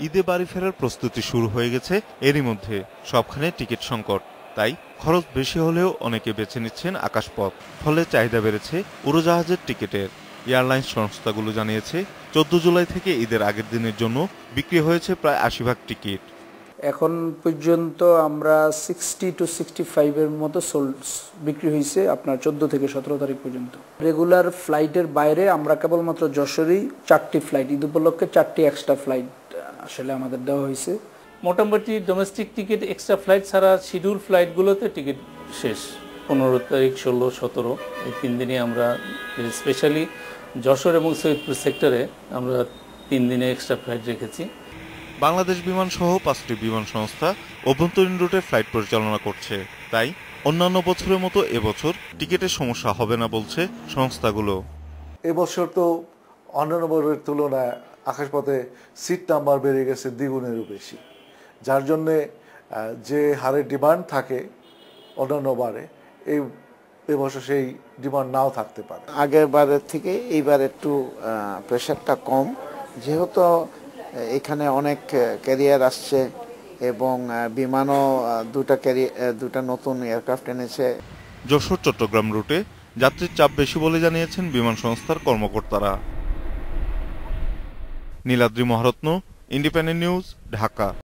ঈদে বাড়ি ফেরার প্রস্তুতি শুরু হয়ে গেছে এরই মধ্যে। সবখানে টিকিট সংকট, তাই খরচ বেশি হলেও অনেকে বেছে নিচ্ছেন আকাশপথ। ফলে চাহিদা বেড়েছে উড়োজাহাজের টিকিটের। এয়ারলাইন্স সংস্থাগুলো জানিয়েছে ১৪ জুলাই থেকে ঈদের আগের দিনের জন্য বিক্রি হয়েছে প্রায় ৮০ ভাগ টিকিট। এখন পর্যন্ত আমরা 60 to 65 এর মতো বিক্রি হয়েছে আপনার 14 থেকে 17 তারিখ পর্যন্ত। রেগুলার ফ্লাইটের বাইরে আমরা কেবলমাত্র যশোরেই 4টি ফ্লাইট, ঈদ উপলক্ষে 4টি এক্সট্রা ফ্লাইট আসলে আমাদের দেওয়া হয়েছে। মোটামুটি ডোমেস্টিক টিকিট এক্সট্রা ফ্লাইট ছাড়া শিডিউল ফ্লাইটগুলোতে টিকিট শেষ। 15 তারিখ, 16, 17 এই 3 দিনই আমরা স্পেশালি যশোর এবং সৈয়দপুর সেক্টরে আমরা 3 দিনে এক্সট্রা ফ্লাইট রেখেছি। বাংলাদেশ বিমান সহ 5টি বিমান সংস্থা অভ্যন্তরীণ রুটে ফ্লাইট পরিচালনা করছে, তাই অন্যান্য বছরের মতো এবছর টিকিটের সমস্যা হবে না বলছে সংস্থাগুলো। এবছর তো অন্যান্য বছরের তুলনায় আকাশপথে সিট নাম্বার বেড়ে গেছে দ্বিগুণেরও বেশি, যার জন্যে যে হারে ডিমান্ড থাকে অন্যান্য বারে এবছর সেই ডিমান্ড নাও থাকতে পারে। আগের বারের থেকে এইবার একটু প্রেশারটা কম, যেহেতু এখানে অনেক ক্যারিয়ার আসছে এবং বিমানও দুটা নতুন এয়ারক্রাফট এনেছে। যশোর চট্টগ্রাম রুটে যাত্রীর চাপ বেশি বলে জানিয়েছেন বিমান সংস্থার কর্মকর্তারা। Niladri Maharatna, independent news, Dhaka.